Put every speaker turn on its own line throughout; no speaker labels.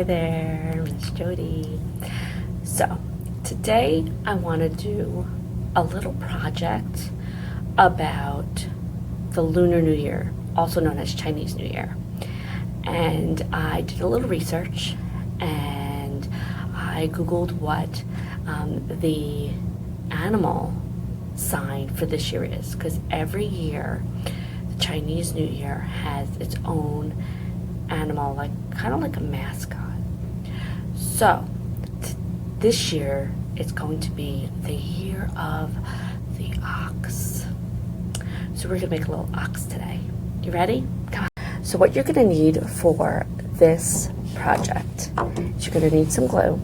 Hi there, Miss Jody. So, today I want to do a little project about the Lunar New Year, also known as Chinese New Year. And I did a little research and I Googled what the animal sign for this year is, because every year the Chinese New Year has its own animal, like kind of like a mascot. So this year it's going to be the year of the ox. So we're gonna make a little ox today. You ready? Come on. So what you're gonna need for this project is you're gonna need some glue.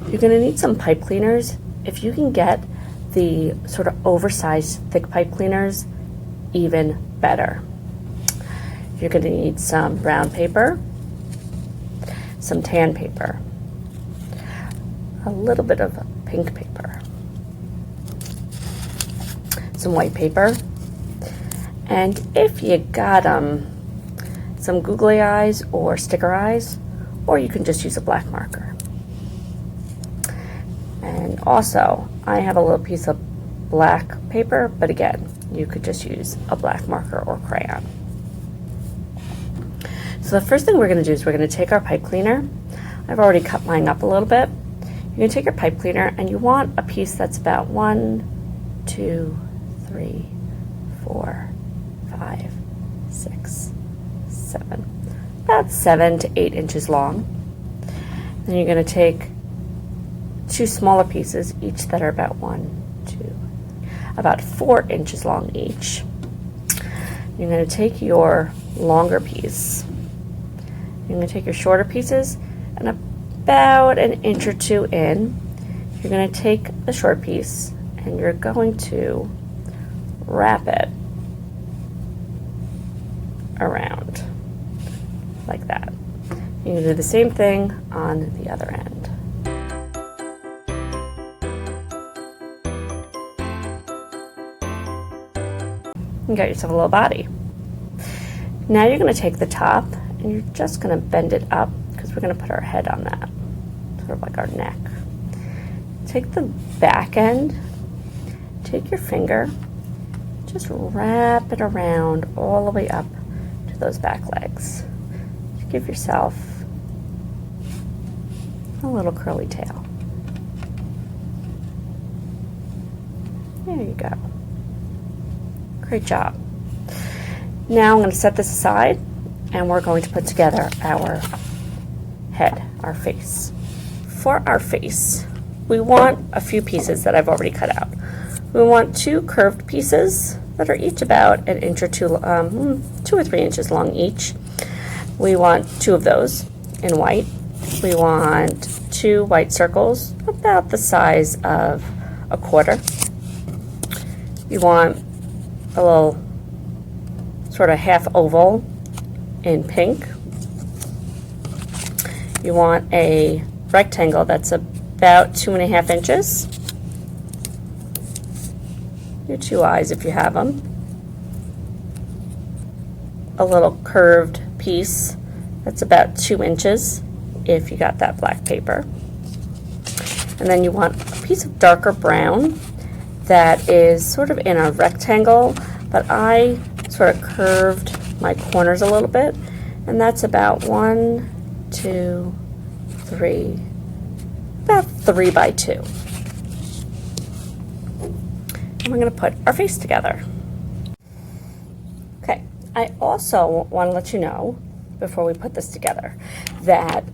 You're gonna need some pipe cleaners. If you can get the sort of oversized thick pipe cleaners, even better. You're going to need some brown paper, some tan paper, a little bit of pink paper, some white paper, and if you got some googly eyes or sticker eyes, or you can just use a black marker. And also, I have a little piece of black paper, but again, you could just use a black marker or crayon. So the first thing we're going to do is we're going to take our pipe cleaner. I've already cut mine up a little bit. You're going to take your pipe cleaner and you want a piece that's about 1, 2, 3, 4, 5, 6, 7, about 7 to 8 inches long. Then you're going to take 2 smaller pieces, each that are about about 4 inches long each. You're going to take your longer piece. You're going to take your shorter pieces, and about 1 inch or 2 in, you're going to take the short piece and you're going to wrap it around like that. You're going to do the same thing on the other end. You got yourself a little body. Now you're going to take the top and you're just going to bend it up, because we're going to put our head on that, sort of like our neck. Take the back end, take your finger, just wrap it around all the way up to those back legs. Just give yourself a little curly tail. There you go. Great job. Now I'm going to set this aside and we're going to put together our head, our face. For our face, we want a few pieces that I've already cut out. We want 2 curved pieces that are each about 1 inch or 2 or 3 inches long each. We want 2 of those in white. We want 2 white circles about the size of a quarter. You want a little sort of half oval in pink. You want a rectangle that's about 2.5 inches. Your 2 eyes if you have them. A little curved piece that's about 2 inches if you got that black paper. And then you want a piece of darker brown that is sort of in a rectangle, but I sort of curved my corners a little bit, and that's about 1, 2, 3, about 3 by 2. And we're going to put our face together. Okay, I also want to let you know, before we put this together, that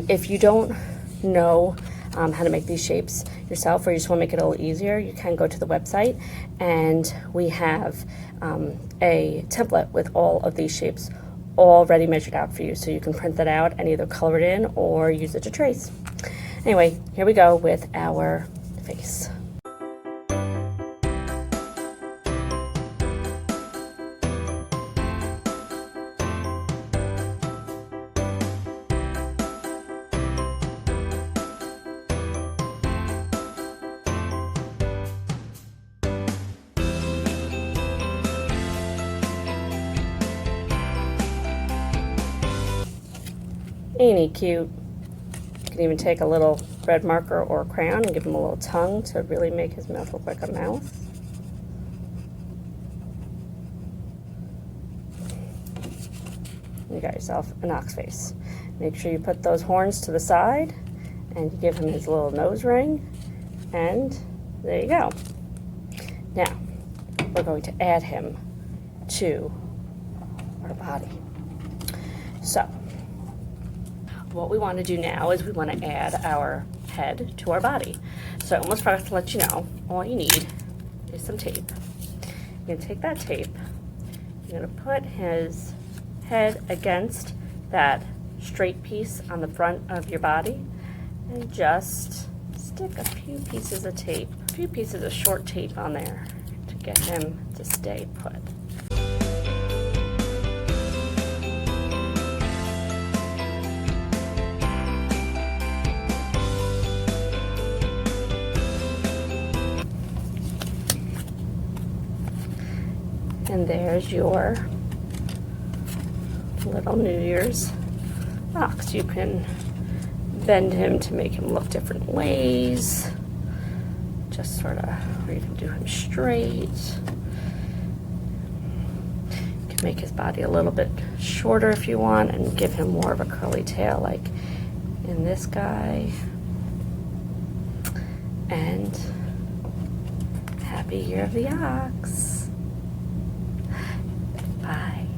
if you don't know how to make these shapes yourself, or you just want to make it a little easier, you can go to the website and we have a template with all of these shapes already measured out for you, so you can print that out and either color it in or use it to trace. Anyway, here we go with our face. Ain't he cute? You can even take a little red marker or crayon and give him a little tongue to really make his mouth look like a mouth. You got yourself an ox face. Make sure you put those horns to the side and you give him his little nose ring, and there you go. Now, we're going to add him to our body. So, what we want to do now is we want to add our head to our body. So I almost forgot to let you know, all you need is some tape. You're going to take that tape, you're going to put his head against that straight piece on the front of your body and just stick a few pieces of tape, a few pieces of short tape on there to get him to stay put. And there's your little New Year's ox. You can bend him to make him look different ways. Just sort of, or you can do him straight. You can make his body a little bit shorter if you want and give him more of a curly tail like in this guy. And happy Year of the Ox. Bye.